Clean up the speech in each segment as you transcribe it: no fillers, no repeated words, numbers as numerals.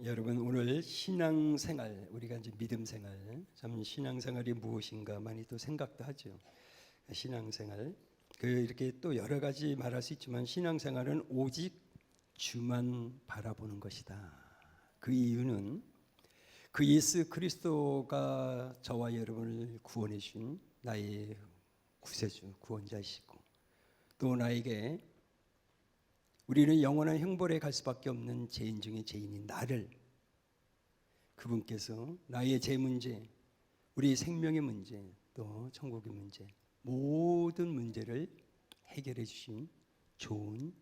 여러분 오늘 신앙생활 우리가 이제 믿음생활 참 신앙생활이 무엇인가 많이 또 생각도 하죠. 신앙생활 이렇게 또 여러 가지 말할 수 있지만 신앙생활은 오직 주만 바라보는 것이다. 그 이유는 그 예수 그리스도가 저와 여러분을 구원해 주신 나의 구세주 구원자이시고 또 나에게 우리는 영원한 형벌에 갈 수밖에 없는 죄인 중에 죄인인 나를 그분께서 나의 죄 문제, 우리 생명의 문제, 또 천국의 문제 모든 문제를 해결해 주신 좋은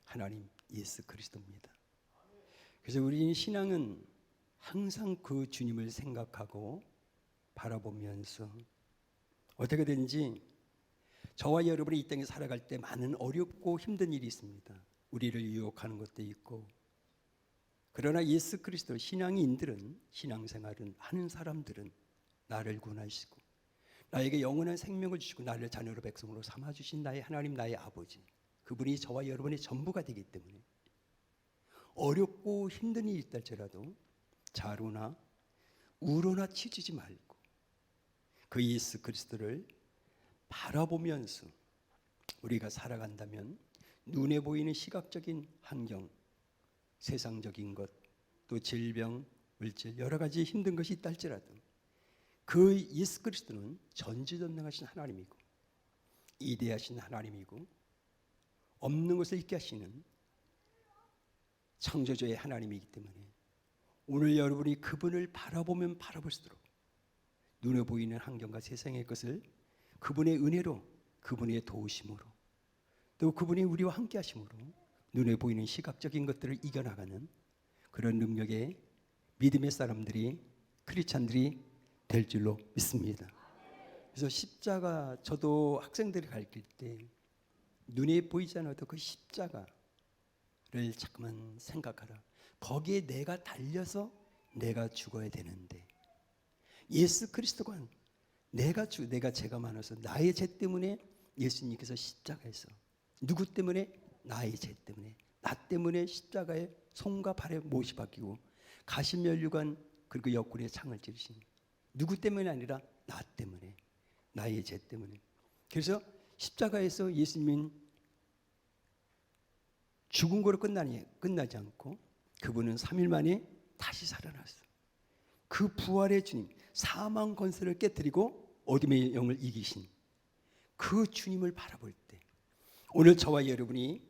하나님 예수 그리스도입니다. 그래서 우리 신앙은 항상 그 주님을 생각하고 바라보면서 어떻게든지 저와 여러분이 이 땅에 살아갈 때 많은 어렵고 힘든 일이 있습니다. 우리를 유혹하는 것도 있고, 그러나 예수 그리스도 신앙인들은 신앙생활은 하는 사람들은 나를 구원하시고 나에게 영원한 생명을 주시고 나를 자녀로 백성으로 삼아주신 나의 하나님 나의 아버지, 그분이 저와 여러분의 전부가 되기 때문에 어렵고 힘든 일이 있다 할지라도 자로나 우로나 치지지 말고 그 예수 그리스도를 바라보면서 우리가 살아간다면 눈에 보이는 시각적인 환경, 세상적인 것, 또 질병, 물질 여러 가지 힘든 것이 있다 할지라도 그 예수 그리스도는 전지전능하신 하나님이고 이대하신 하나님이고 없는 것을 있게 하시는 창조주의 하나님이기 때문에 오늘 여러분이 그분을 바라보면 바라볼수록 눈에 보이는 환경과 세상의 것을 그분의 은혜로, 그분의 도우심으로, 또 그분이 우리와 함께 하심으로 눈에 보이는 시각적인 것들을 이겨나가는 그런 능력의 믿음의 사람들이, 크리스찬들이 될 줄로 믿습니다. 그래서 십자가, 저도 학생들이 가르칠 때 눈에 보이지 않아도 그 십자가를 자꾸만 생각하라. 거기에 내가 달려서 내가 죽어야 되는데 예수 그리스도가 내가 죄가 많아서 나의 죄 때문에 예수님께서 십자가에서 누구 때문에? 나의 죄 때문에, 나 때문에 십자가에 손과 발에 못이 박히고 가시면류관 그리고 옆구리에 창을 찌르신 누구 때문이 아니라 나 때문에, 나의 죄 때문에. 그래서 십자가에서 예수님은 죽은 거로 끝나지 않고 그분은 3일 만에 다시 살아났어. 그 부활의 주님, 사망 권세를 깨뜨리고 어둠의 영을 이기신 그 주님을 바라볼 때 오늘 저와 여러분이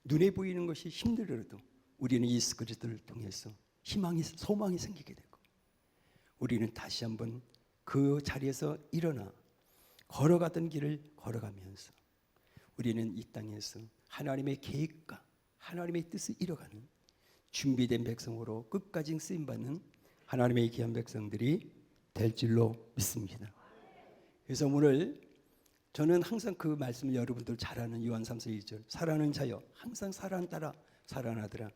눈에 보이는 것이 힘들어도 우리는 예수 그리스도를 통해서 희망이, 소망이 생기게 되고 우리는 다시 한번 그 자리에서 일어나 걸어가던 길을 걸어가면서 우리는 이 땅에서 하나님의 계획과 하나님의 뜻을 이뤄가는 준비된 백성으로 끝까지 쓰임받는 하나님의 귀한 백성들이 될 줄로 믿습니다. 그래서 오늘 저는 항상 그 말씀을 여러분들 잘 아는 요한 3서 1절 살아는 자여 항상 살아는 따라 살아나더라.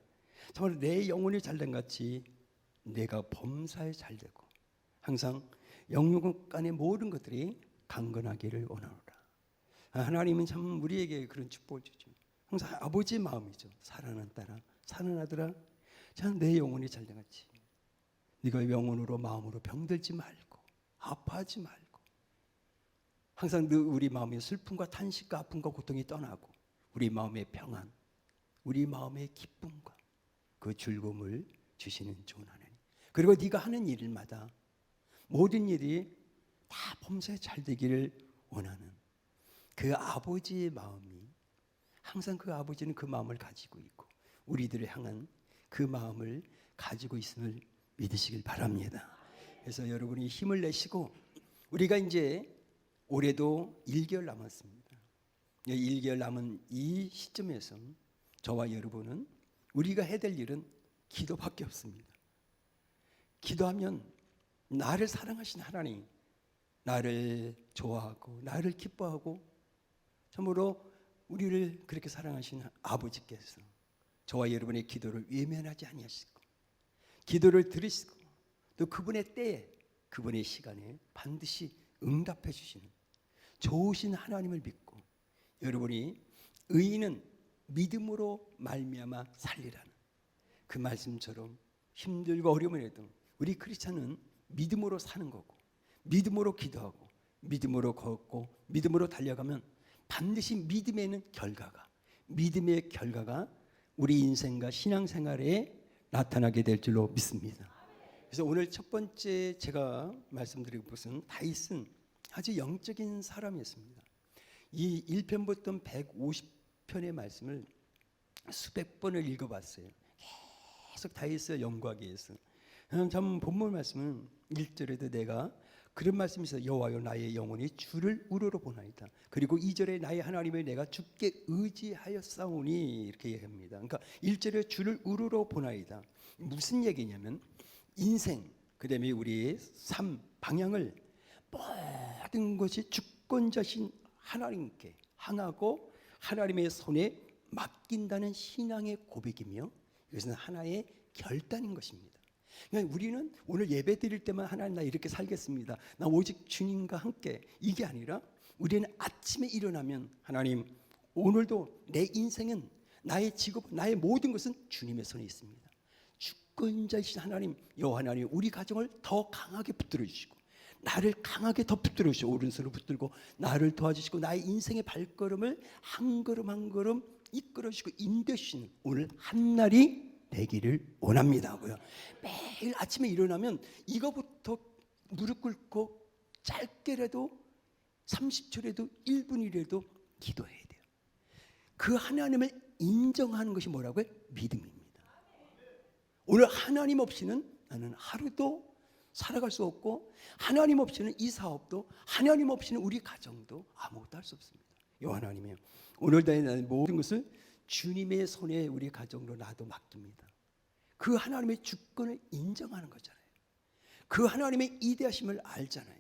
정말 내 영혼이 잘된 같이 내가 범사에 잘되고 항상 영육 간의 모든 것들이 강건하기를 원하노라. 하나님은 참 우리에게 그런 축복을 주죠. 항상 아버지의 마음이죠. 살아는 따라 살아나더라. 참 내 영혼이 잘된 같이 네가 영혼으로 마음으로 병들지 말고 아파하지 말고 항상 우리 마음의 슬픔과 탄식과 아픔과 고통이 떠나고 우리 마음의 평안, 우리 마음의 기쁨과 그 즐거움을 주시는 좋은 하나님. 그리고 네가 하는 일마다 모든 일이 다 범사에 잘 되기를 원하는 그 아버지의 마음이 항상 그 아버지는 그 마음을 가지고 있고 우리들을 향한 그 마음을 가지고 있음을 믿으시길 바랍니다. 그래서 여러분이 힘을 내시고 우리가 이제 올해도 1개월 남았습니다. 1개월 남은 이 시점에서 저와 여러분은 우리가 해야 될 일은 기도밖에 없습니다. 기도하면 나를 사랑하신 하나님, 나를 좋아하고 나를 기뻐하고 참으로 우리를 그렇게 사랑하신 아버지께서 저와 여러분의 기도를 외면하지 아니하시고 기도를 들으시고 또 그분의 때에 그분의 시간에 반드시 응답해 주시는 좋으신 하나님을 믿고 여러분이 의인은 믿음으로 말미암아 살리라는 그 말씀처럼 힘들고 어려움을 해도 우리 크리스찬은 믿음으로 사는 거고, 믿음으로 기도하고, 믿음으로 걷고, 믿음으로 달려가면 반드시 믿음의 결과가 우리 인생과 신앙생활에 나타나게 될 줄로 믿습니다. 그래서 오늘 첫 번째 제가 말씀드리고 것은 다윗은 아주 영적인 사람이었습니다. 이 1편부터 150편의 말씀을 수백 번을 읽어봤어요. 계속 다윗을 연구하기 위해서. 참 본문 말씀은 1절에도 내가 그런 말씀이 있어요. 여호와여 나의 영혼이 주를 우러러보나이다. 그리고 2절에 나의 하나님을 내가 주께 의지하였사오니 이렇게 얘기합니다. 그러니까 1절에 주를 우러러보나이다. 무슨 얘기냐면 인생 그다음에 우리의 삶 방향을 모든 것이 주권자신 하나님께 향하고 하나님의 손에 맡긴다는 신앙의 고백이며 이것은 하나의 결단인 것입니다. 그러니까 우리는 오늘 예배 드릴 때만 하나님 나 이렇게 살겠습니다. 나 오직 주님과 함께 이게 아니라 우리는 아침에 일어나면 하나님 오늘도 내 인생은 나의 직업 나의 모든 것은 주님의 손에 있습니다. 주권자이신 하나님 여호와 하나님 우리 가정을 더 강하게 붙들어 주시고 나를 강하게 더 붙들어 주시고 오른손을 붙들고 나를 도와주시고 나의 인생의 발걸음을 한 걸음 한 걸음 이끌어 주시고 인도해 주시는 오늘 한 날이 되기를 원합니다고요. 매일 아침에 일어나면 이거부터 무릎 꿇고 짧게라도 30초라도 1분이라도 기도해야 돼요. 그 하나님을 인정하는 것이 뭐라고요? 믿음입니다. 오늘 하나님 없이는 나는 하루도 살아갈 수 없고 하나님 없이는 이 사업도 하나님 없이는 우리 가정도 아무것도 할 수 없습니다. 요 하나님이요. 오늘도 나는 모든 것을 주님의 손에 우리 가정으로 나도 맡깁니다. 그 하나님의 주권을 인정하는 거잖아요. 그 하나님의 이대하심을 알잖아요.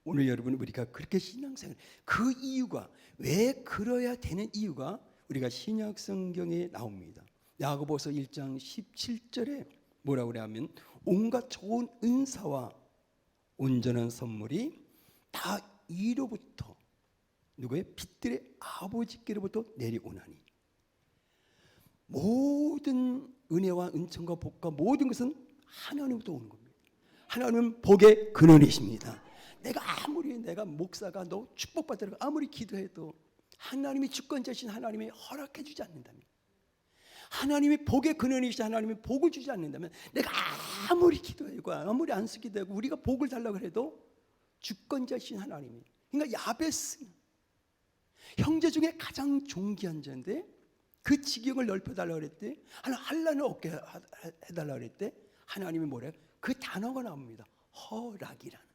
오늘 여러분 우리가 그렇게 신앙생활 그 이유가 왜 그래야 되는 이유가 우리가 신약 성경에 나옵니다. 야고보서 1장 17절에 뭐라고 그러냐면 온갖 좋은 은사와 온전한 선물이 다 위로부터 누구의 빛들의 아버지께로부터 내려오나니 모든 은혜와 은총과 복과 모든 것은 하나님부터 오는 겁니다. 하나님은 복의 근원이십니다. 내가 목사가 너 축복받으라고 아무리 기도해도 하나님이 주권자신 하나님이 허락해 주지 않는다면 하나님이 복의 근원이신 하나님이 복을 주지 않는다면 내가 아무리 기도하고 아무리 안수기도 하고 우리가 복을 달라고 해도 주권자신 하나님이 그러니까 야베스는 형제 중에 가장 존귀한 자인데 그 지경을 넓혀달라고 그랬대. 한란을 얻게 해달라고 그랬대. 하나님이 뭐래요? 그 단어가 나옵니다. 허락이라는.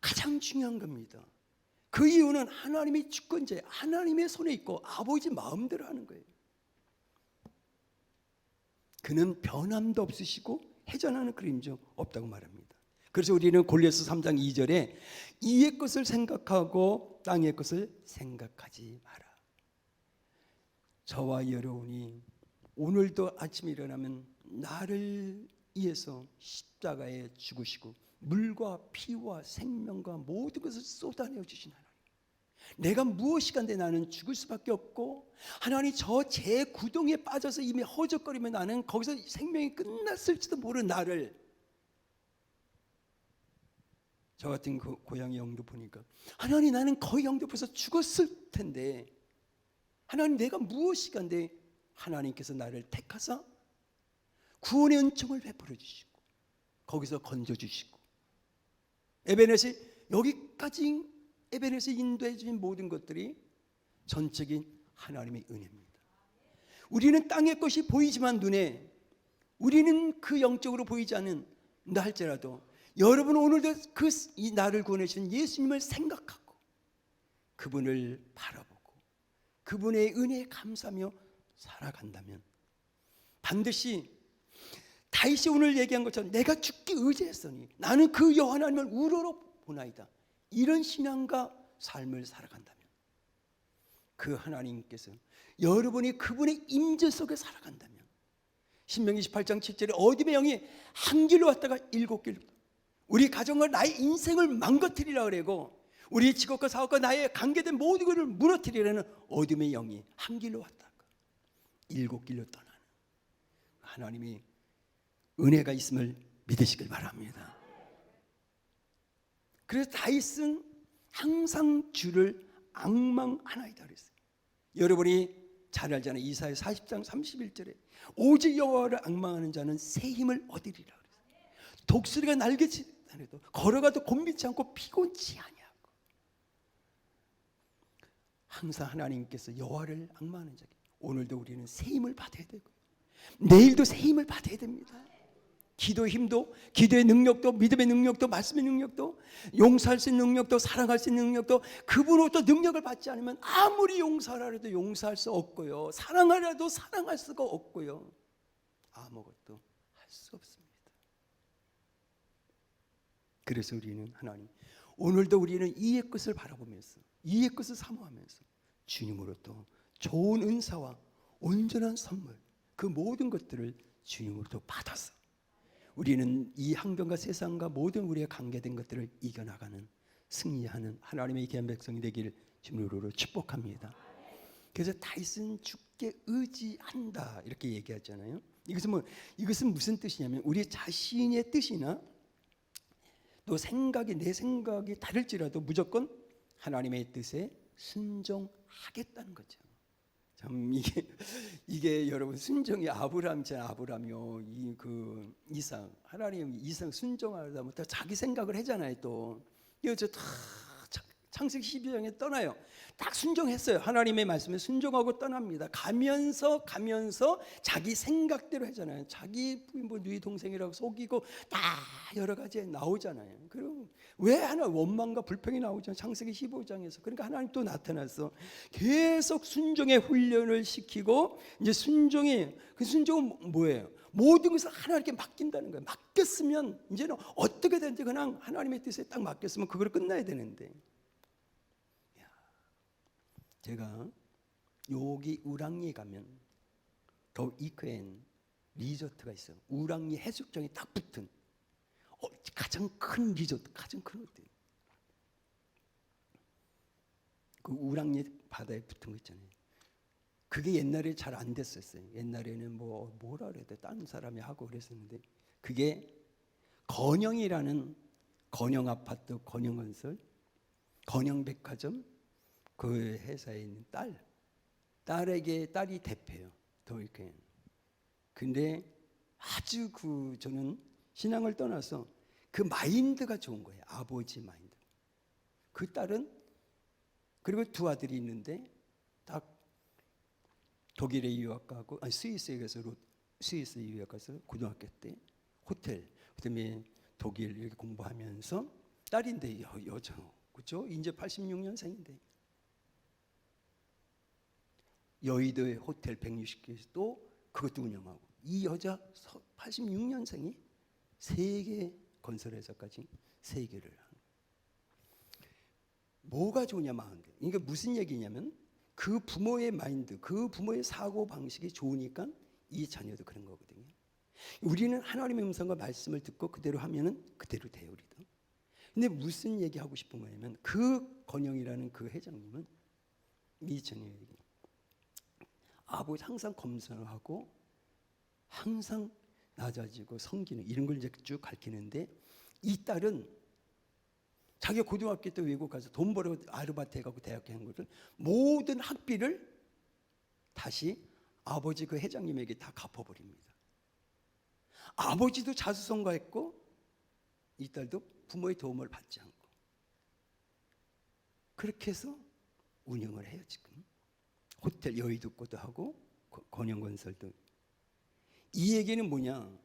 가장 중요한 겁니다. 그 이유는 하나님이 주권자예요. 하나님의 손에 있고 아버지 마음대로 하는 거예요. 그는 변함도 없으시고 회전하는 그림도 없다고 말합니다. 그래서 우리는 골로새 3장 2절에 이의 것을 생각하고 땅의 것을 생각하지 마라. 저와 여러분이 오늘도 아침에 일어나면 나를 위해서 십자가에 죽으시고 물과 피와 생명과 모든 것을 쏟아내어 주신 하나님. 내가 무엇이 간데 나는 죽을 수밖에 없고 하나님 저 제 구덩이에 빠져서 이미 허적거리면 나는 거기서 생명이 끝났을지도 모르는 나를 저 같은 그 고향의 영도 보니까 하나님 나는 거의 영접해서 죽었을 텐데 하나님 내가 무엇이 간데 하나님께서 나를 택하사 구원의 은총을 베풀어 주시고 거기서 건져 주시고 에베네스 여기까지 에베네스 인도해 주신 모든 것들이 전적인 하나님의 은혜입니다. 우리는 땅의 것이 보이지만 눈에 우리는 그 영적으로 보이지 않는 나 할지라도 여러분 오늘도 이 나를 구원해 주신 예수님을 생각하고 그분을 바라보고 그분의 은혜에 감사하며 살아간다면 반드시 다윗이 오늘 얘기한 것처럼 내가 주께 의지했으니 나는 그 여호와 하나님을 우러러 보나이다. 이런 신앙과 삶을 살아간다면 그 하나님께서 여러분이 그분의 임재 속에 살아간다면 신명기 28장 7절에 어둠의 영이 한 길로 왔다가 7길로 우리 가정과 나의 인생을 망가뜨리라 그러고 우리 직업과 사업과 나의 관계된 모든 것을 무너뜨리라는 어둠의 영이 한 길로 왔다가 7길로 떠나는 하나님의 은혜가 있음을 믿으시길 바랍니다. 그래서 다윗은 항상 주를 앙망하나이다 그랬어요. 여러분이 잘 알잖아요. 이사야 40장 31절에 오직 여호와를 앙망하는 자는 새 힘을 얻으리라 그랬어요. 독수리가 날개치다해도 걸어가도 곤비치 않고 피곤치 아니하고. 항상 하나님께서 여호와를 앙망하는 자에게 오늘도 우리는 새 힘을 받아야 되고 내일도 새 힘을 받아야 됩니다. 기도의 힘도, 기도의 능력도, 믿음의 능력도, 말씀의 능력도, 용서할 수 있는 능력도, 사랑할 수 있는 능력도, 그분으로부터 능력을 받지 않으면 아무리 용서하라 해도 용서할 수 없고요, 사랑하라 해도 사랑할 수가 없고요, 아무것도 할 수 없습니다. 그래서 우리는 하나님, 오늘도 우리는 이의 끝을 바라보면서 이의 끝을 사모하면서 주님으로부터 좋은 은사와 온전한 선물, 그 모든 것들을 주님으로부터 받아서 우리는 이 환경과 세상과 모든 우리의 관계된 것들을 이겨나가는, 승리하는 하나님의 귀한 백성이 되기를 주님으로 축복합니다. 그래서 다윗은 주께 의지한다 이렇게 얘기하잖아요. 이것은 무슨 뜻이냐면 우리 자신의 뜻이나 또 내 생각이 다를지라도 무조건 하나님의 뜻에 순종하겠다는 거죠. 참 이게 여러분, 순종이 아브라함이요, 이삭, 하나님 이삭 순종하다 못해 자기 생각을 하잖아요. 또 이거 다 창세기 12장에 떠나요. 딱 순종했어요. 하나님의 말씀에 순종하고 떠납니다. 가면서 자기 생각대로 하잖아요. 자기 누이 동생이라고 속이고 다 여러 가지 나오잖아요. 그리고 왜 하나 원망과 불평이 나오잖아요. 창세기 15장에서. 그러니까 하나님 또 나타나서 계속 순종의 훈련을 시키고, 이제 그 순종은 뭐예요? 모든 것을 하나님께 맡긴다는 거예요. 맡겼으면 이제는 어떻게 되는지 그냥 하나님의 뜻에 딱 맡겼으면 그걸 끝나야 되는데, 제가 여기 우랑리에 가면 더 이크엔 리조트가 있어요. 우랑리 해수욕장에 딱 붙은 가장 큰 리조트, 가장 큰 호텔. 그 우랑리 바다에 붙은 거 있잖아요. 그게 옛날에 잘 안 됐었어요. 옛날에는 뭐라 그래야 돼, 다른 사람이 하고 그랬었는데, 그게 건영이라는 건영 아파트, 건영건설, 건영백화점 그 회사에 있는 딸이 대표예요. 더 이렇게. 근데 아주 저는 신앙을 떠나서 그 마인드가 좋은 거예요. 아버지 마인드. 그 딸은, 그리고 두 아들이 있는데 딱 독일에 유학 가고, 스위스에 가서 스위스 유학 가서 고등학교 때 호텔, 그다음에 독일 이렇게 공부하면서, 딸인데 여자, 그렇죠? 이제 86년생인데 여의도의 호텔 160개에서도 그것도 운영하고, 이 여자 86년생이 세계 건설회사까지 3개를 하는. 뭐가 좋으냐 마인드. 이게 무슨 얘기냐면 그 부모의 마인드, 그 부모의 사고 방식이 좋으니까 이 자녀도 그런 거거든요. 우리는 하나님의 음성과 말씀을 듣고 그대로 하면은 그대로 돼요, 우리도. 근데 무슨 얘기하고 싶은 거냐면 그 건영이라는 그 회장님은 이 자녀에게 아버지 항상 검사를 하고 항상 낮아지고 섬기는 이런 걸 이제 쭉 가르치는데, 이 딸은 자기가 고등학교 때 외국 가서 돈 벌어 아르바이트 해가고 대학교 한 것을 모든 학비를 다시 아버지 그 회장님에게 다 갚아버립니다. 아버지도 자수성가했고 이 딸도 부모의 도움을 받지 않고 그렇게 해서 운영을 해요. 지금 호텔 여의도 것도 하고 건영건설도. 이 얘기는 뭐냐,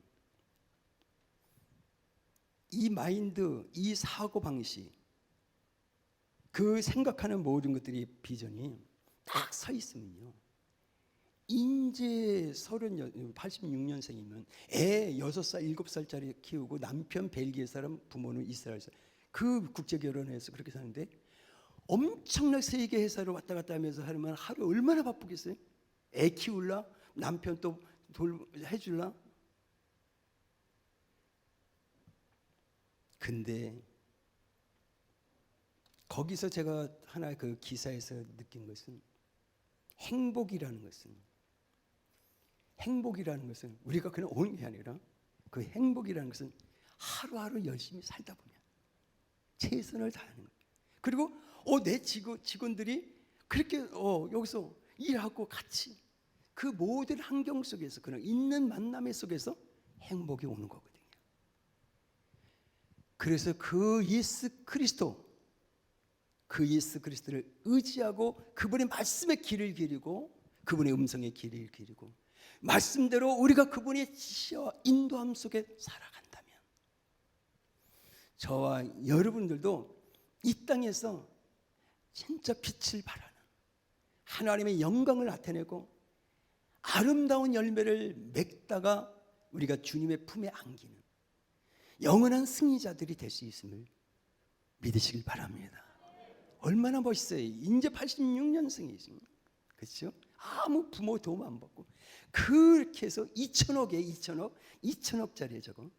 이 마인드, 이 사고방식, 그 생각하는 모든 것들이, 비전이 딱 서 있으면요, 인제 86년생이면 애 6살, 7살짜리 키우고 남편 벨기에 사람, 부모는 이스라엘 사람, 그 국제결혼해서 그렇게 사는데 엄청나게 세계 회사를 왔다 갔다 하면서 하면 하루 얼마나 바쁘겠어요? 애 키울라? 남편 또 해줄라? 근데 거기서 제가 하나 그 기사에서 느낀 것은, 행복이라는 것은 행복이라는 것은 우리가 그냥 오는 게 아니라 그 행복이라는 것은 하루하루 열심히 살다 보면 최선을 다하는 거예요. 그리고 내 직원들이 그렇게 여기서 일하고 같이 그 모든 환경 속에서 그런 있는 만남의 속에서 행복이 오는 거거든요. 그래서 그 예수 그리스도를 의지하고 그분의 말씀의 길을 기르고 그분의 음성의 길을 기르고 말씀대로 우리가 그분의 지시와 인도함 속에 살아간다면 저와 여러분들도 이 땅에서 진짜 빛을 발하는 하나님의 영광을 나타내고 아름다운 열매를 맺다가 우리가 주님의 품에 안기는 영원한 승리자들이 될 수 있음을 믿으시길 바랍니다. 얼마나 멋있어요. 이제 86년생이지. 그렇죠? 아무 부모 도움 안 받고 그렇게 해서 2천억짜리에 저거.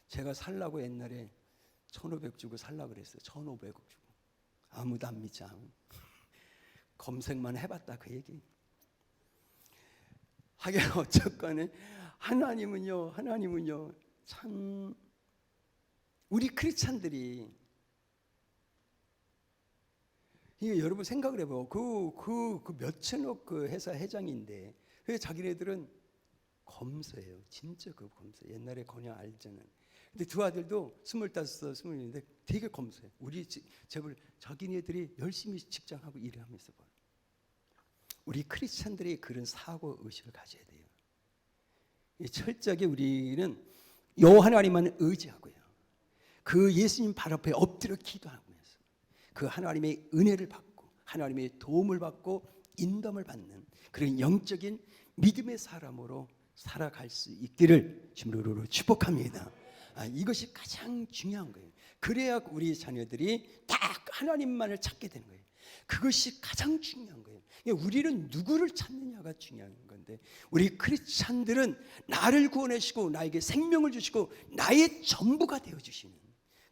제가 살라고 옛날에 1,500 주고 살라고 그랬어요. 1,500억 주고. 아무도 안 믿자. 검색만 해봤다 그 얘기. 하긴 어쨌거나 하나님은요 참 우리 크리스찬들이 이게 여러분 생각을 해봐요. 그 몇천억 그 회사 회장인데 왜 자기네들은 검소해요. 진짜 그 검소. 옛날에 그냥 알잖아요. 근데 두 아들도 25, 20인데 되게 검소해. 우리 제발 자기네들이 열심히 직장하고 일하면서 봐요. 우리 크리스찬들이 그런 사고 의식을 가져야 돼요. 철저하게 우리는 하나님만 의지하고요. 그 예수님 발 앞에 엎드려 기도하면서 그 하나님의 은혜를 받고 하나님의 도움을 받고 인도함을 받는 그런 영적인 믿음의 사람으로 살아갈 수 있기를 주님으로 축복합니다. 이것이 가장 중요한 거예요. 그래야 우리 자녀들이 딱 하나님만을 찾게 되는 거예요. 그것이 가장 중요한 거예요. 우리는 누구를 찾느냐가 중요한 건데 우리 크리스찬들은 나를 구원하시고 나에게 생명을 주시고 나의 전부가 되어주시는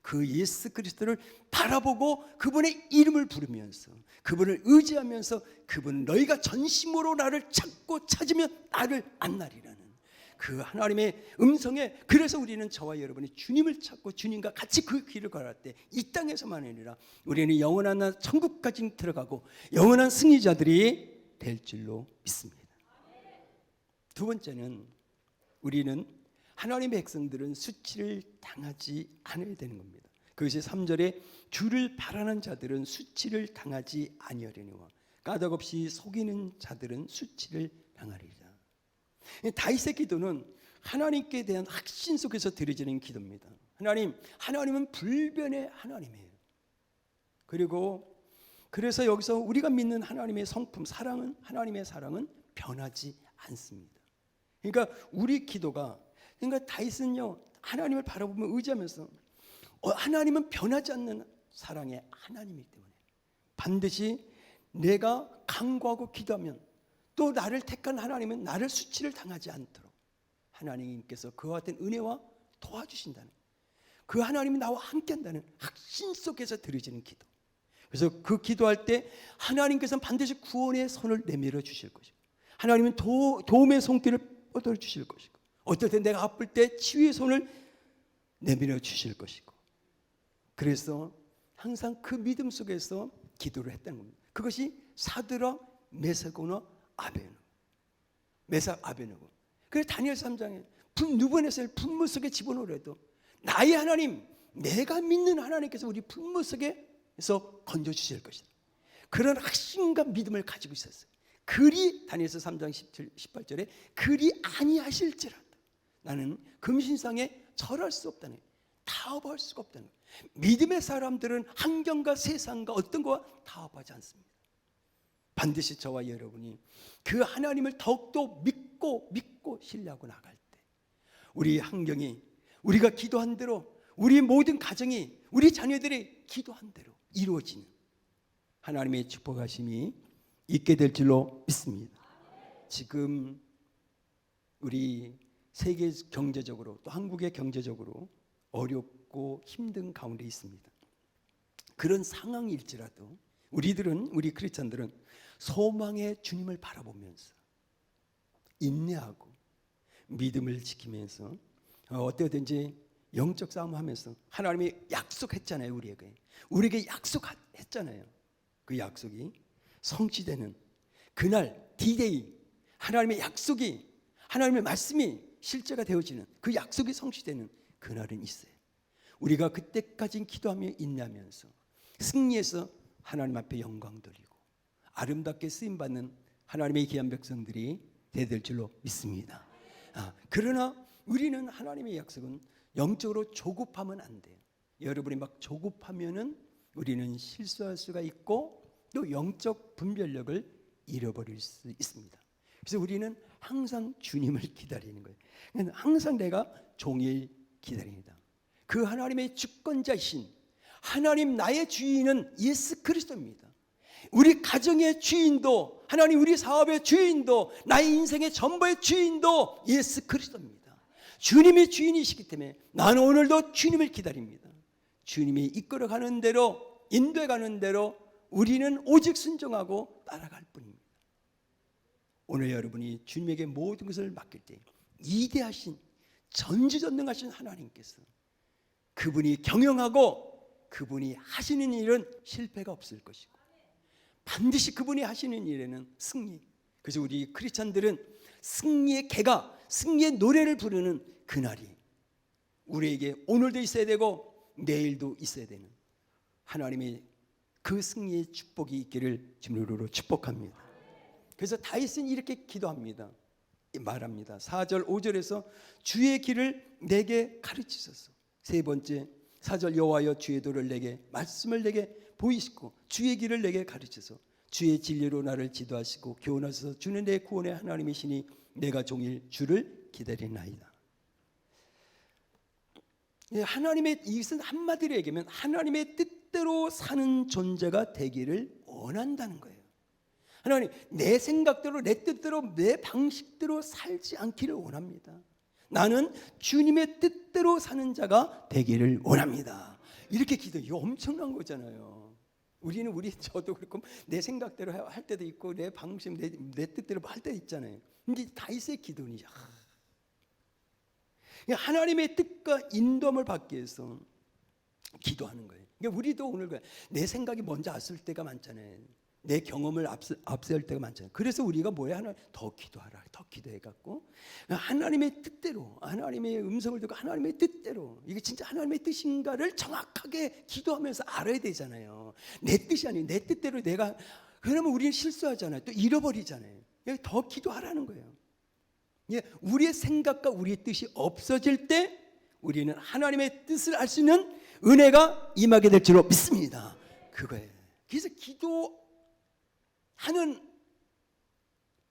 그 예수 그리스도를 바라보고 그분의 이름을 부르면서 그분을 의지하면서 그분 너희가 전심으로 나를 찾고 찾으면 나를 만나리라는 그 하나님의 음성에 그래서 우리는 저와 여러분이 주님을 찾고 주님과 같이 그 길을 걸을 때 이 땅에서만 아니라 우리는 영원한 천국까지 들어가고 영원한 승리자들이 될 줄로 믿습니다. 두 번째는 우리는 하나님의 백성들은 수치를 당하지 않아야 되는 겁니다. 그것이 3절에 주를 바라는 자들은 수치를 당하지 아니하려니와 까닭없이 속이는 자들은 수치를 당하리라. 다윗의 기도는 하나님께 대한 확신 속에서 드려지는 기도입니다. 하나님은 불변의 하나님이에요. 그래서 여기서 우리가 믿는 하나님의 성품, 하나님의 사랑은 변하지 않습니다. 그러니까 우리 기도가, 다윗은요 하나님을 바라보며 의지하면서 하나님은 변하지 않는 사랑의 하나님이기 때문에 반드시 내가 간구하고 기도하면 또 나를 택한 하나님은 나를 수치를 당하지 않도록 하나님께서 그와 같은 은혜와 도와주신다는 그 하나님이 나와 함께한다는 확신 속에서 드려지는 기도. 그래서 그 기도할 때 하나님께서는 반드시 구원의 손을 내밀어 주실 것이고 하나님은 도움의 손길을 뻗어 주실 것이고 어떨 때 내가 아플 때 치유의 손을 내밀어 주실 것이고 그래서 항상 그 믿음 속에서 기도를 했다는 겁니다. 그것이 사드락, 메삭과 아베느고. 그래서 다니엘 3장에 누번에서 분무 속에 집어넣으래도 나의 하나님, 내가 믿는 하나님께서 우리 분무 속에서 건져주실 것이다. 그런 확신과 믿음을 가지고 있었어요. 그리 다니엘서 3장 18절에 그리 아니하실지라도 나는 금신상에 절할 수 없다는 거예요. 타협할 수가 없다는 거예요. 믿음의 사람들은 환경과 세상과 어떤 거와 타협하지 않습니다. 반드시 저와 여러분이 그 하나님을 더욱더 믿고 신뢰하고 나갈 때 우리 환경이 우리가 기도한 대로 우리 모든 가정이 우리 자녀들이 기도한 대로 이루어지는 하나님의 축복하심이 있게 될 줄로 믿습니다. 지금 우리 세계 경제적으로 또 한국의 경제적으로 어렵고 힘든 가운데 있습니다. 그런 상황일지라도 우리 크리스찬들은 소망의 주님을 바라보면서 인내하고 믿음을 지키면서 어떻게든지 영적 싸움하면서 하나님이 약속했잖아요. 우리에게 약속했잖아요. 그 약속이 성취되는 그날 D-Day, 하나님의 약속이, 하나님의 말씀이 실제가 되어지는 그 약속이 성취되는 그날은 있어요. 우리가 그때까지 기도하며 인내하면서 승리해서 하나님 앞에 영광 돌리고 아름답게 쓰임받는 하나님의 귀한 백성들이 되될 줄로 믿습니다. 그러나 우리는 하나님의 약속은 영적으로 조급하면 안 돼요. 여러분이 막 조급하면은 우리는 실수할 수가 있고 또 영적 분별력을 잃어버릴 수 있습니다. 그래서 우리는 항상 주님을 기다리는 거예요. 항상 내가 종일 기다립니다. 그 하나님의 주권자이신 하나님 나의 주인은 예수 그리스도입니다. 우리 가정의 주인도, 하나님 우리 사업의 주인도, 나의 인생의 전부의 주인도 예수 그리스도입니다. 주님이 주인이시기 때문에 나는 오늘도 주님을 기다립니다. 주님이 이끌어가는 대로, 인도해가는 대로 우리는 오직 순종하고 따라갈 뿐입니다. 오늘 여러분이 주님에게 모든 것을 맡길 때 위대하신 전지전능하신 하나님께서 그분이 경영하고 그분이 하시는 일은 실패가 없을 것이고 반드시 그분이 하시는 일에는 승리. 그래서 우리 크리스찬들은 승리의 개가, 승리의 노래를 부르는 그날이 우리에게 오늘도 있어야 되고 내일도 있어야 되는 하나님의 그 승리의 축복이 있기를 주님으로 축복합니다. 그래서 다윗은 이렇게 기도합니다. 말합니다. 4절 5절에서 주의 길을 내게 가르치소서. 세 번째 4절 여호와여 주의 도를 내게 말씀을 내게 보이시고 주의 길을 내게 가르치소서. 주의 진리로 나를 지도하시고 교훈하소서. 주는 내 구원의 하나님이시니 내가 종일 주를 기다리나이다. 하나님의 이것은 한마디로 얘기하면 하나님의 뜻대로 사는 존재가 되기를 원한다는 거예요. 하나님 내 생각대로 내 뜻대로 내 방식대로 살지 않기를 원합니다. 나는 주님의 뜻대로 사는 자가 되기를 원합니다. 이렇게 기도해. 이거 엄청난 거잖아요. 저도 그렇고 내 생각대로 할 때도 있고 내 방식 내 뜻대로 할 때도 있잖아요. 근데 다윗의 기도는 하나님의 뜻과 인도함을 받기 위해서 기도하는 거예요. 그러니까 우리도 오늘 내 생각이 먼저 앞설 때가 많잖아요. 내 경험을 앞세울 때가 많잖아요. 그래서 우리가 뭐야? 하나 더 기도하라. 더 기도해갖고 하나님의 뜻대로, 하나님의 음성을 듣고 하나님의 뜻대로 이게 진짜 하나님의 뜻인가를 정확하게 기도하면서 알아야 되잖아요. 내 뜻이 아니에요. 내 뜻대로 내가 그러면 우리는 실수하잖아요. 또 잃어버리잖아요. 더 기도하라는 거예요. 우리의 생각과 우리의 뜻이 없어질 때 우리는 하나님의 뜻을 알 수 있는 은혜가 임하게 될 줄로 믿습니다. 그거예요. 그래서 기도하는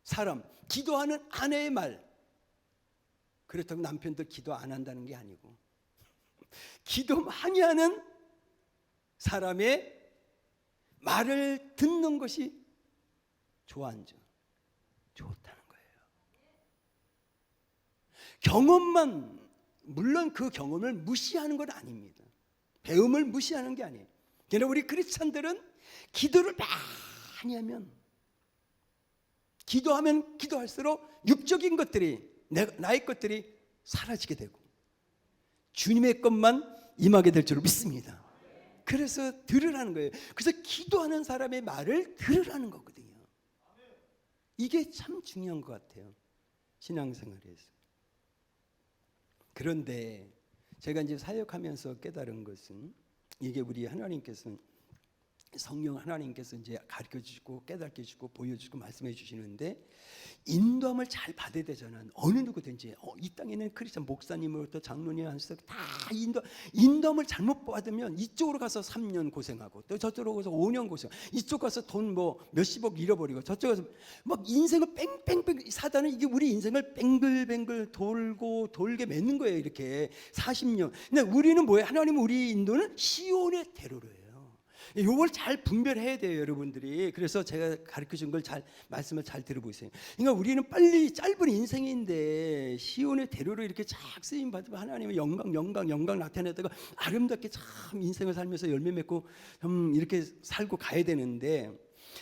사람, 기도하는 아내의 말, 그렇다고 남편들 기도 안 한다는 게 아니고 기도 많이 하는 사람의 말을 듣는 것이 좋다는 거예요. 경험만, 물론 그 경험을 무시하는 건 아닙니다. 배움을 무시하는 게 아니에요. 그러나 우리 크리스찬들은 기도를 많이 하면, 기도하면 기도할수록 육적인 것들이, 나의 것들이 사라지게 되고 주님의 것만 임하게 될 줄 믿습니다. 그래서 들으라는 거예요. 그래서 기도하는 사람의 말을 들으라는 거거든요. 이게 참 중요한 것 같아요, 신앙생활에서. 그런데 제가 이제 사역하면서 깨달은 것은, 이게 우리 하나님께서, 성령 하나님께서 이제 가르쳐 주시고 깨닫게 해주고 보여주고 말씀해 주시는데 인도함을 잘 받아야 되잖아요. 어느 누구든지 이 땅에 있는 크리스천 목사님으로부터 장로님 한서 다 인도함을 잘못 받으면 이쪽으로 가서 3년 고생하고 또 저쪽으로 가서 5년 고생, 이쪽 가서 돈 뭐 몇십억 잃어버리고 저쪽 가서 막 인생을 뺑뺑뺑, 사단은 이게 우리 인생을 뱅글뱅글 돌게 맺는 거예요. 이렇게 40년. 근데 우리는 뭐예요? 하나님은 우리 인도는 시온의 대로예요. 이걸 잘 분별해야 돼요, 여러분들이. 그래서 제가 가르쳐준 걸 말씀을 잘 들어보세요. 그러니까 우리는 빨리 짧은 인생인데 시온의 대로로 이렇게 쫙 쓰임 받으면 하나님의 영광 나타내다가 아름답게 참 인생을 살면서 열매 맺고 이렇게 살고 가야 되는데,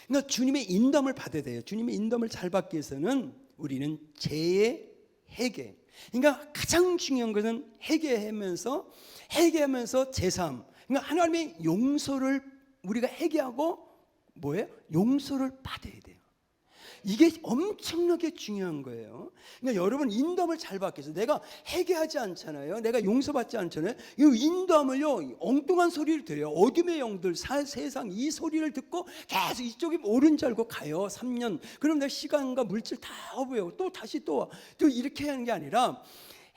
그러니까 주님의 인도함을 받아야 돼요. 주님의 인도함을 잘 받기 위해서는 우리는 죄의 회개. 그러니까 가장 중요한 것은 회개하면서 제사함. 그러니까 하나님의 용서를 우리가 회개하고 뭐예요? 용서를 받아야 돼요. 이게 엄청나게 중요한 거예요. 그러니까 여러분 인도함을 잘 받기 위해서 내가 회개하지 않잖아요. 내가 용서받지 않잖아요. 이 인도함을요 엉뚱한 소리를 들어요. 어둠의 영들 세상 이 소리를 듣고 계속 이쪽이 옳은 줄 알고 가요. 3년. 그럼 내 시간과 물질 다 허브해요. 또 다시 또 이렇게 하는 게 아니라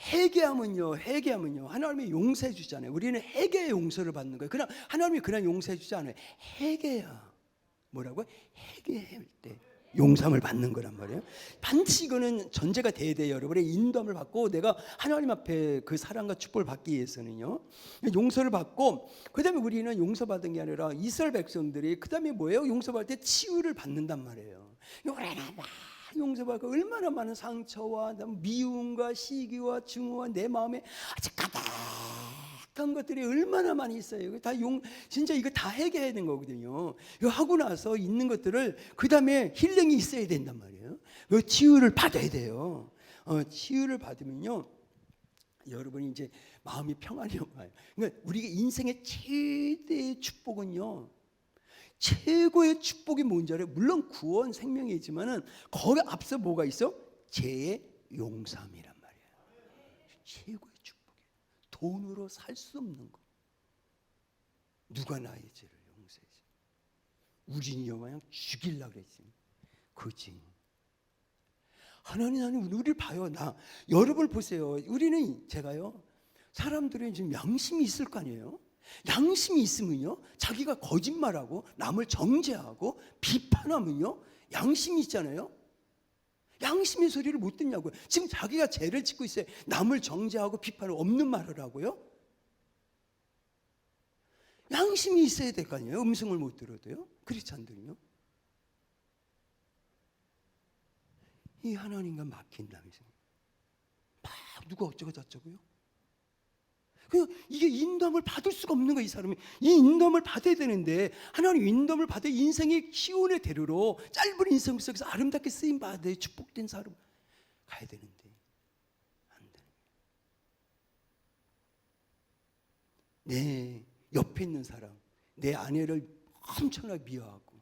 회개하면요 하나님이 용서해 주잖아요. 우리는 회개의 용서를 받는 거예요. 그냥 하나님이 그냥 용서해 주지 않아요. 회개야. 뭐라고요? 회개할 때 용서함을 받는 거란 말이에요. 반드시 이거는 전제가 돼야 돼요. 여러분의 인도함을 받고 내가 하나님 앞에 그 사랑과 축복을 받기 위해서는요 용서를 받고, 그 다음에 우리는 용서받은 게 아니라 이스라엘 백성들이 그 다음에 뭐예요? 용서받을 때 치유를 받는단 말이에요. 용서받고 얼마나 많은 상처와 미움과 시기와 증오와 내 마음에 아주 가득한 것들이 얼마나 많이 있어요. 진짜 이거 다 해결해야 되는 거거든요. 이거 하고 나서 있는 것들을 그 다음에 힐링이 있어야 된단 말이에요. 그 치유를 받아야 돼요. 치유를 받으면요 여러분이 이제 마음이 평안이 와요. 그러니까 우리가 인생의 최대의 축복은요, 최고의 축복이 뭔지 알아요? 물론 구원 생명이지만은 거기 앞서 뭐가 있어? 죄의 용서함이란 말이에요. 최고의 축복이에요. 돈으로 살 수 없는 거. 누가 나의 죄를 용서해줘? 우진이여 마냥 죽이려고 그랬지. 그지. 하나님 우리를 봐요. 여러분을 보세요. 우리는 제가요 사람들이 지금 양심이 있을 거 아니에요? 양심이 있으면요 자기가 거짓말하고 남을 정죄하고 비판하면요 양심이 있잖아요. 양심의 소리를 못 듣냐고요. 지금 자기가 죄를 짓고 있어요. 남을 정죄하고 비판을 없는 말을 하고요. 양심이 있어야 될 거 아니에요. 음성을 못 들어도요. 그렇지 않더니요. 이 하나님과 막힌다면서요. 막 누가 어쩌고 저쩌고요. 이게 인도함을 받을 수가 없는 거예요. 이 사람이 이 인도함을 받아야 되는데, 하나님 인도함을 받아 인생의 시온의 대로로 짧은 인생 속에서 아름답게 쓰임 받아 축복된 사람 가야 되는데 안 되는 거예요. 내 옆에 있는 사람, 내 아내를 엄청나게 미워하고,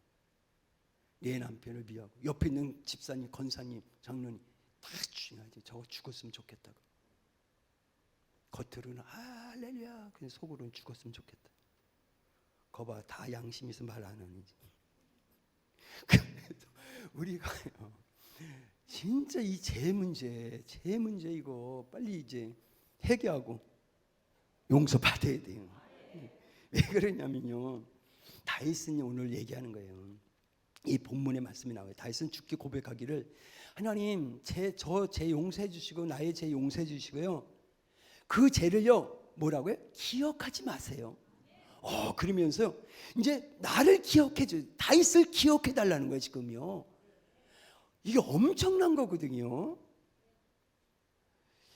내 남편을 미워하고, 옆에 있는 집사님, 권사님, 장로님 다 주인하지. 저거 죽었으면 좋겠다고. 겉으로는 할렐루야, 그냥 속으로는 죽었으면 좋겠다. 거봐, 다 양심 있어 말 안 하는지. 그래서 우리가요 진짜 이 죄 문제 이거 빨리 이제 해결하고 용서 받아야 돼요. 왜 그러냐면요, 다윗은 오늘 얘기하는 거예요. 이 본문의 말씀이 나와요. 다윗은 죽기 고백하기를, 하나님 저 죄 용서해 주시고 나의 죄 용서해 주시고요, 그 죄를요 뭐라고요? 기억하지 마세요. 그러면서요 이제 나를 기억해 줘. 다윗을 기억해 달라는 거예요. 지금요 이게 엄청난 거거든요.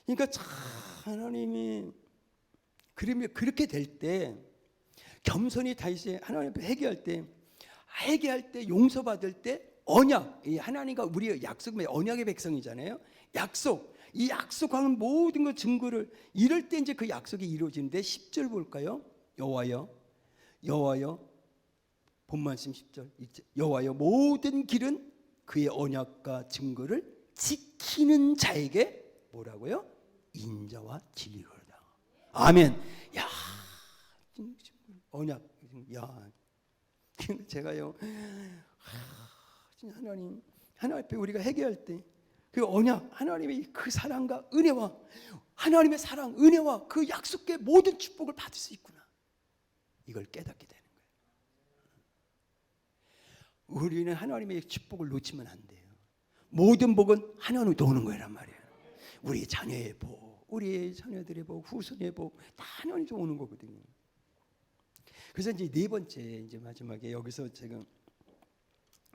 그러니까 참 하나님이 그러면 그렇게 될 때 겸손히 다윗이 하나님 앞에 회개할 때 용서받을 때 언약, 이 하나님과 우리의 약속은 언약의 백성이잖아요. 이 약속하는 모든 것 증거를 이럴 때 이제 그 약속이 이루어지는데, 10절 볼까요? 여호와여 본 말씀 10절, 여호와여 모든 길은 그의 언약과 증거를 지키는 자에게 뭐라고요? 인자와 진리로다. 아멘. 야, 언약. 야, 제가요 하나님 앞에 우리가 회개할 때 그 언약, 하나님의 그 사랑과 은혜와 하나님의 사랑, 은혜와 그 약속의 모든 축복을 받을 수 있구나, 이걸 깨닫게 되는 거예요. 우리는 하나님의 축복을 놓치면 안 돼요. 모든 복은 하나님으로부터 오는 거란 말이에요. 우리 자녀의 복, 우리 자녀들의 복, 후손의 복 다 하나님으로부터 오는 거거든요. 그래서 이제 네 번째, 이제 마지막에 여기서 지금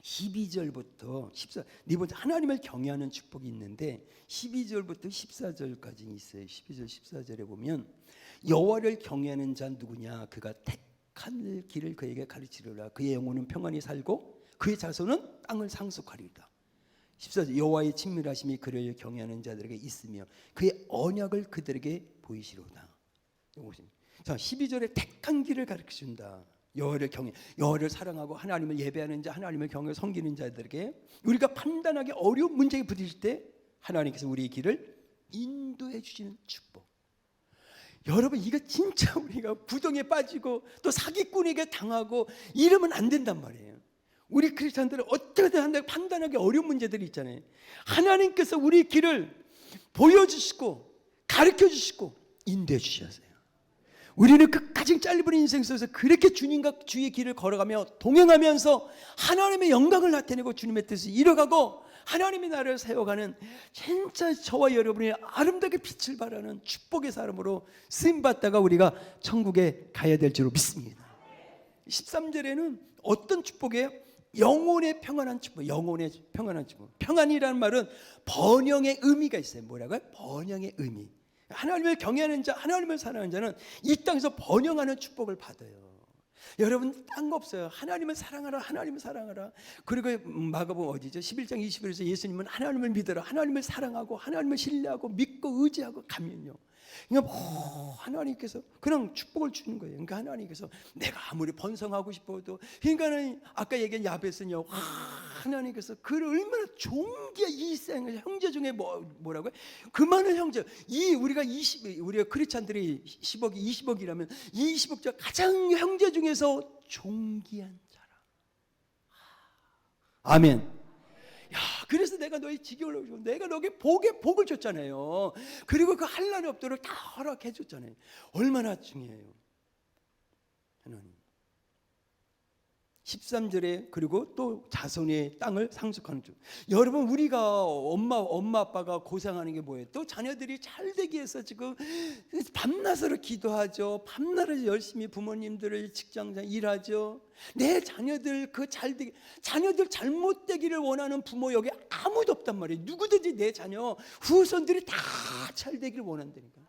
12절부터 14, 네 번째 하나님을 경외하는 축복이 있는데 12절부터 14절까지 있어요. 12절 14절에 보면 여호와를 경외하는 자 누구냐? 그가 택한 길을 그에게 가르치리라. 그의 영혼은 평안히 살고 그의 자손은 땅을 상속하리이다. 14절 여호와의 친밀하심이 그를 경외하는 자들에게 있으며 그의 언약을 그들에게 보이시로다. 자, 12절에 택한 길을 가르쳐준다. 여호와를 경외, 여호와를 사랑하고 하나님을 예배하는 자, 하나님을 경외 섬기는 자들에게 우리가 판단하기 어려운 문제에 부딪힐 때 하나님께서 우리의 길을 인도해 주시는 축복. 여러분, 이거 진짜 우리가 부동에 빠지고 또 사기꾼에게 당하고 이러면 안 된단 말이에요. 우리 크리스찬들은 어떻게든 한다 판단하기 어려운 문제들이 있잖아요. 하나님께서 우리 길을 보여주시고 가르쳐 주시고 인도해 주셨어요. 우리는 그 가장 짧은 인생 속에서 그렇게 주님과 주의 길을 걸어가며 동행하면서 하나님의 영광을 나타내고 주님의 뜻을 이뤄가고 하나님의 나라를 세워가는 진짜 저와 여러분이 아름답게 빛을 발하는 축복의 사람으로 쓰임받다가 우리가 천국에 가야 될 줄로 믿습니다. 13절에는 어떤 축복이에요? 영혼의 평안한 축복. 영혼의 평안한 축복. 평안이라는 말은 번영의 의미가 있어요. 뭐라고요? 번영의 의미. 하나님을 경외하는 자, 하나님을 사랑하는 자는 이 땅에서 번영하는 축복을 받아요. 여러분, 딴 거 없어요. 하나님을 사랑하라, 하나님을 사랑하라. 그리고 마가복음 어디죠? 11장 20절에서 예수님은 하나님을 믿어라, 하나님을 사랑하고 하나님을 신뢰하고 믿고 의지하고 가면요, 그러니까 하나님께서 그냥 축복을 주는 거예요. 그러니까 하나님께서 내가 아무리 번성하고 싶어도, 그러니까는 아까 얘기한 야벳은요, 하나님께서 그를 얼마나 존귀한 이생 형제 중에 뭐라고요? 그 많은 형제, 우리가 크리스찬들이 10억이 20억이라면 이 20억 중 가장 형제 중에서 존귀한 자라. 아멘. 야, 그래서 내가 너희 지경을 주고 내가 너에게 복을 줬잖아요. 그리고 그 한란이 없도록 다 허락해 줬잖아요. 얼마나 중요해요. 하나님. 13절에 그리고 또 자손의 땅을 상속하는 중. 여러분, 우리가 엄마 아빠가 고생하는 게 뭐예요? 또 자녀들이 잘 되기 위해서 지금 밤낮으로 기도하죠. 밤낮으로 열심히 부모님들을 직장에서 일하죠. 내 자녀들 자녀들 잘못되기를 원하는 부모 여기 아무도 없단 말이에요. 누구든지 내 자녀 후손들이 다 잘 되기를 원한다니까.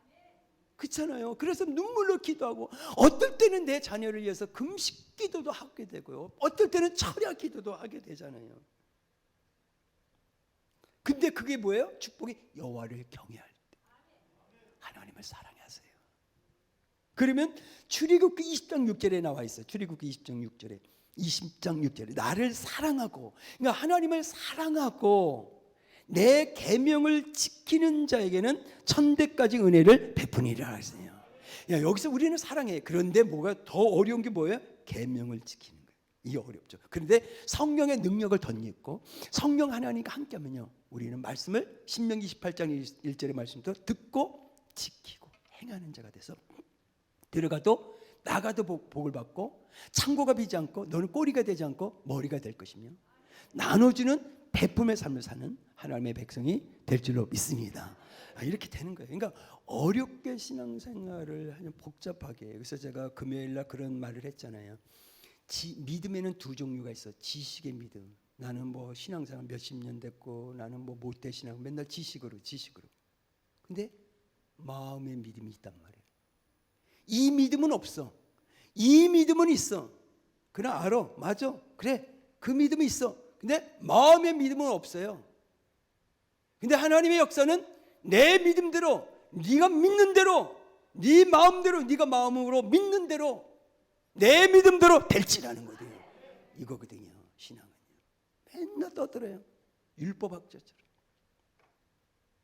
그렇잖아요. 그래서 눈물로 기도하고, 어떨 때는 내 자녀를 위해서 금식 기도도 하게 되고요, 어떨 때는 철야 기도도 하게 되잖아요. 근데 그게 뭐예요? 축복이 여호와를 경외할 때 하나님을 사랑하세요. 그러면 출애굽기 20장 6절에 나와 있어요. 출애굽기 20장 6절에 나를 사랑하고, 그러니까 하나님을 사랑하고 내 계명을 지키는 자에게는 천대까지 은혜를 베푸니라 했어요. 야, 여기서 우리는 사랑해. 그런데 뭐가 더 어려운 게 뭐예요? 계명을 지키는 거예요. 이게 어렵죠. 그런데 성령의 능력을 덧입고 성령 하나님과 함께하면요, 우리는 말씀을 신명기 18장 1절의 말씀도 듣고 지키고 행하는 자가 돼서 들어가도 나가도 복을 받고 창고가 비지 않고 너는 꼬리가 되지 않고 머리가 될 것이며 나눠주는 베품의 삶을 사는 하나님의 백성이 될 줄로 믿습니다. 이렇게 되는 거예요. 그러니까 어렵게 신앙생활을 하면 복잡하게. 그래서 제가 금요일날 그런 말을 했잖아요. 믿음에는 두 종류가 있어. 지식의 믿음. 나는 뭐 신앙생활 몇십 년 됐고 나는 뭐 못돼 신앙 맨날 지식으로. 근데 마음의 믿음이 있단 말이에요. 이 믿음은 없어. 이 믿음은 있어. 그래, 알아. 맞아. 그래. 그 믿음이 있어. 근데 마음의 믿음은 없어요. 근데 하나님의 역사는 내 믿음대로, 네가 믿는 대로, 네 마음대로, 네가 마음으로 믿는 대로 내 믿음대로 될지라는 거예요. 이거거든요. 신앙은요. 맨날 떠들어요. 율법학자처럼.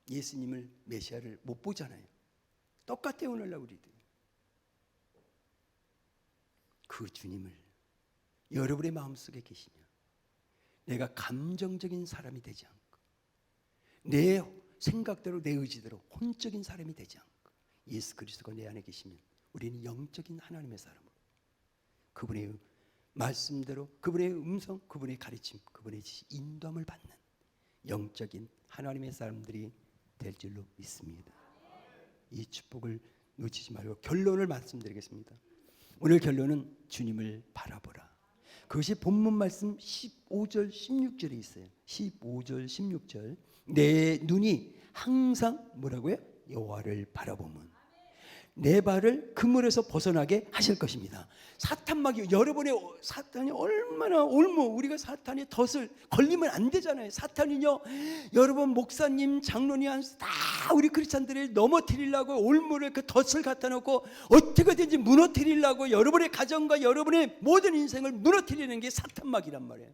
예수님을 메시아를 못 보잖아요. 똑같아요. 오늘날 우리들. 그 주님을 여러분의 마음속에 계시면 내가 감정적인 사람이 되지 않고 내 생각대로 내 의지대로 혼적인 사람이 되지 않고 예수 그리스도가 내 안에 계시면 우리는 영적인 하나님의 사람으로 그분의 말씀대로, 그분의 음성, 그분의 가르침, 그분의 인도함을 받는 영적인 하나님의 사람들이 될 줄로 믿습니다. 이 축복을 놓치지 말고 결론을 말씀드리겠습니다. 오늘 결론은 주님을 바라보라. 그것이 본문 말씀 15절 16절에 있어요. 15절 16절. 내 눈이 항상 뭐라고요? 여호와를 바라보면 내 발을 그물에서 벗어나게 하실 것입니다. 사탄막이 여러분의 사탄이 얼마나 우리가 사탄의 덫을 걸리면 안 되잖아요. 사탄이요 여러분 목사님 장로님 다 우리 크리스찬들을 넘어뜨리려고 올무를 그 덫을 갖다 놓고 어떻게든지 무너뜨리려고 여러분의 가정과 여러분의 모든 인생을 무너뜨리는 게 사탄막이란 말이에요.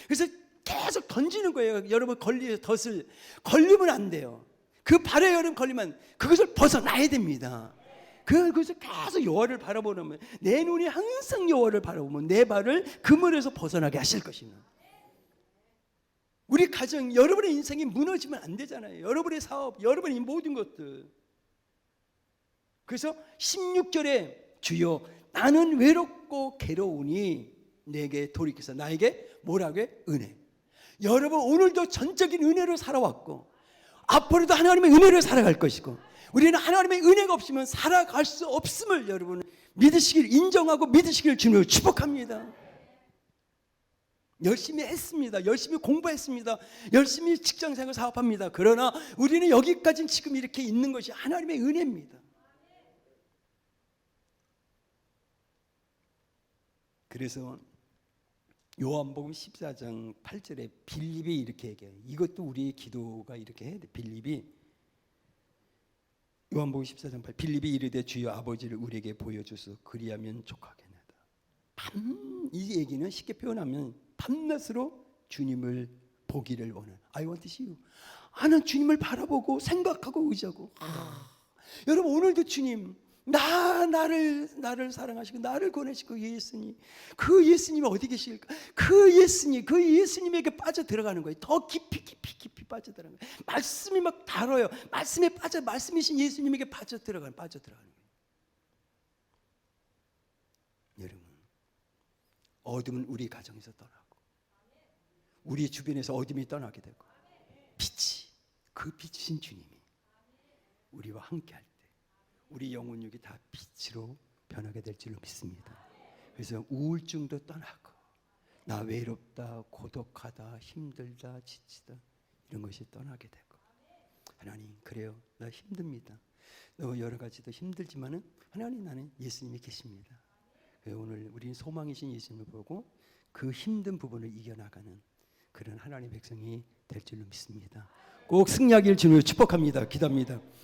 그래서 계속 던지는 거예요. 여러분 덫을 걸리면 안 돼요. 그 발에 여러분 걸리면 그것을 벗어나야 됩니다. 그것을 계속 여호와를 바라보면 내 눈이 항상 여호와를 바라보면 내 발을 그물에서 벗어나게 하실 것입니다. 우리 가정, 여러분의 인생이 무너지면 안 되잖아요. 여러분의 사업, 여러분의 모든 것들. 그래서 16절에 주여 나는 외롭고 괴로우니 내게 돌이켜서 나에게 뭐라고 해? 은혜. 여러분 오늘도 전적인 은혜로 살아왔고 앞으로도 하나님의 은혜로 살아갈 것이고 우리는 하나님의 은혜가 없으면 살아갈 수 없음을 여러분 믿으시길 인정하고 믿으시길 주님으로 축복합니다. 열심히 했습니다. 열심히 공부했습니다. 열심히 직장생활 사업합니다. 그러나 우리는 여기까지 지금 이렇게 있는 것이 하나님의 은혜입니다. 그래서 요한복음 14장 8절에 빌립이 이렇게 얘기해요. 이것도 우리의 기도가 이렇게 해야 돼. 빌립이 요한복음 14장 8 빌립이 이르되 주여 아버지를 우리에게 보여주소 그리하면 족하겠나이다. 이 얘기는 쉽게 표현하면 밤낮으로 주님을 보기를 원하는 I want to see you. 나는 주님을 바라보고 생각하고 의지하고 여러분 오늘도 주님 나를 사랑하시고 나를 권하시고 예수님 그 예수님이 어디 계실까? 그 예수님에게 빠져 들어가는 거예요. 더 깊이 빠져 들어가는 거예요. 말씀이 막 달아요. 말씀에 빠져 말씀이신 예수님에게 빠져 들어가는 거예요. 여러분 어둠은 우리 가정에서 떠나고 우리 주변에서 어둠이 떠나게 되고 그 빛이신 주님이 우리와 함께할 때 우리 영혼육이 다 빛으로 변하게 될 줄로 믿습니다. 그래서 우울증도 떠나고 나 외롭다 고독하다 힘들다 지치다 이런 것이 떠나게 되고 하나님 그래요 나 힘듭니다. 너 여러 가지도 힘들지만은 하나님 나는 예수님이 계십니다. 오늘 우리는 소망이신 예수님을 보고 그 힘든 부분을 이겨나가는 그런 하나님의 백성이 될 줄로 믿습니다. 꼭 승리하기를 주님으로 축복합니다. 기도합니다.